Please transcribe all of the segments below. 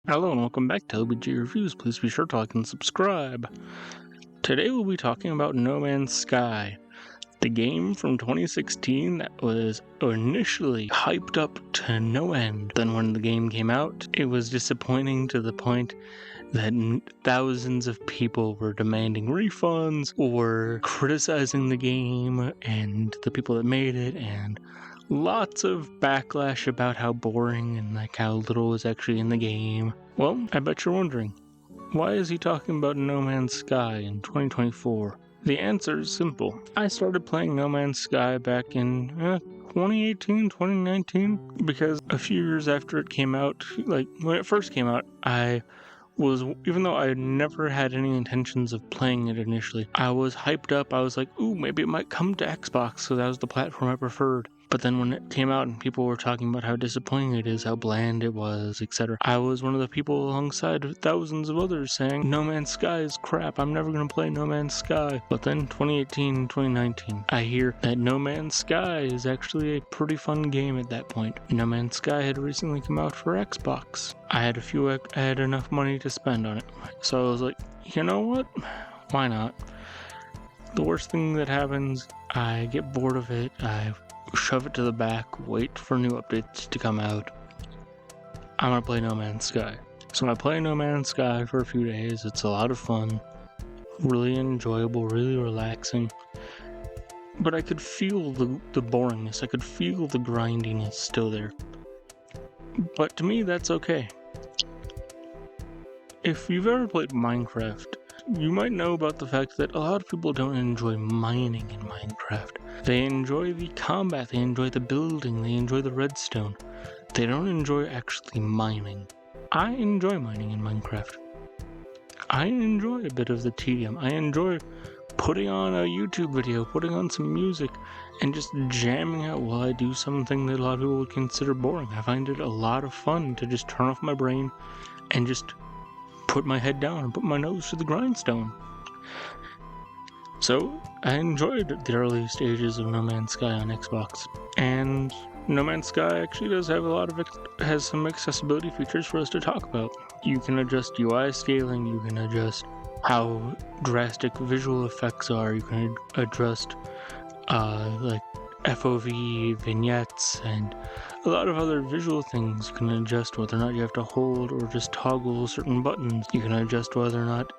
Hello and welcome back to LBG Reviews. Please be sure to like and subscribe. Today we'll be talking about No Man's Sky, the game from 2016 that was initially hyped up to no end. Then when the game came out, it was disappointing to the point that thousands of people were demanding refunds or criticizing the game and the people that made it, and lots of backlash about how boring and how little was actually in the game. Well, I bet you're wondering, why is he talking about No Man's Sky in 2024? The answer is simple. I started playing No Man's Sky back in 2018, 2019, because a few years after it came out, when it first came out, even though I never had any intentions of playing it initially, I was hyped up. I was like, ooh, maybe it might come to Xbox, so that was the platform I preferred. But then when it came out and people were talking about how disappointing it is, how bland it was, etc., I was one of the people alongside thousands of others saying, No Man's Sky is crap, I'm never going to play No Man's Sky. But then 2018, 2019, I hear that No Man's Sky is actually a pretty fun game at that point. No Man's Sky had recently come out for Xbox. I had enough money to spend on it. So I was like, you know what? Why not? The worst thing that happens, I get bored of it, I shove it to the back, wait for new updates to come out. I'm gonna play No Man's Sky. So I play No Man's Sky for a few days. It's a lot of fun, really enjoyable, really relaxing. But I could feel the boringness, I could feel the grindiness still there. But to me, that's okay. If you've ever played Minecraft, you might know about the fact that a lot of people don't enjoy mining in Minecraft. They enjoy the combat, they enjoy the building, they enjoy the redstone. They don't enjoy actually mining. I enjoy mining in Minecraft. I enjoy a bit of the tedium. I enjoy putting on a YouTube video, putting on some music, and just jamming out while I do something that a lot of people would consider boring. I find it a lot of fun to just turn off my brain and just put my head down and put my nose to the grindstone. So I enjoyed the early stages of No Man's Sky on Xbox, and No Man's Sky actually does have has some accessibility features for us to talk about. You can adjust UI scaling, you can adjust how drastic visual effects are, you can adjust FOV vignettes and a lot of other visual things. You can adjust whether or not you have to hold or just toggle certain buttons. You can adjust whether or not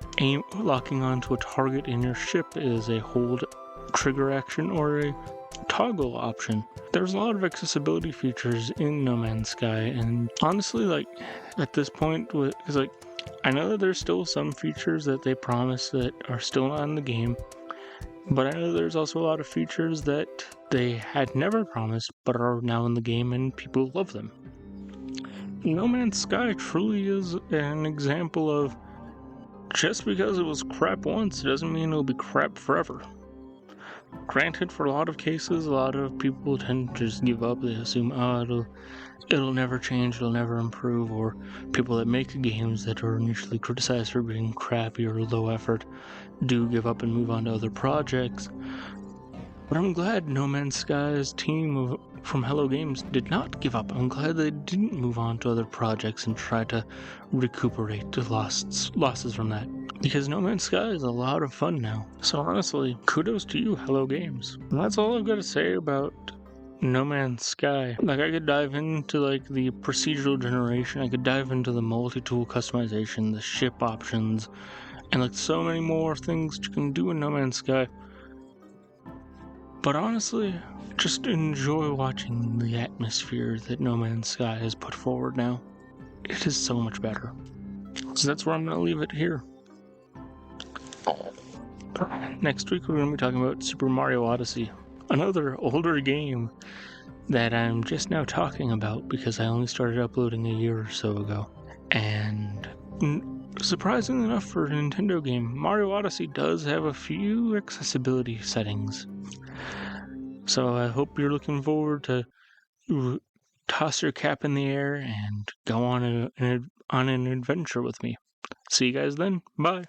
locking onto a target in your ship is a hold trigger action or a toggle option. There's a lot of accessibility features in No Man's Sky, and honestly, at this point, because I know that there's still some features that they promise that are still not in the game, but I know there's also a lot of features that they had never promised but are now in the game and people love them. No Man's Sky truly is an example of just because it was crap once doesn't mean it'll be crap forever. Granted, for a lot of cases, a lot of people tend to just give up. They assume, it'll never change, it'll never improve, or people that make games that are initially criticized for being crappy or low effort do give up and move on to other projects. But I'm glad No Man's Sky's team from Hello Games did not give up. I'm glad they didn't move on to other projects and try to recuperate the losses from that. Because No Man's Sky is a lot of fun now. So honestly, kudos to you, Hello Games. And that's all I've got to say about No Man's Sky. I could dive into the procedural generation, I could dive into the multi-tool customization, the ship options, and so many more things you can do in No Man's Sky. But honestly, just enjoy watching the atmosphere that No Man's Sky has put forward now. It is so much better. So that's where I'm going to leave it here. Next week we're going to be talking about Super Mario Odyssey, another older game that I'm just now talking about because I only started uploading a year or so ago. And surprisingly enough for a Nintendo game, Mario Odyssey does have a few accessibility settings. So I hope you're looking forward to toss your cap in the air and go on an adventure with me. See you guys then. Bye.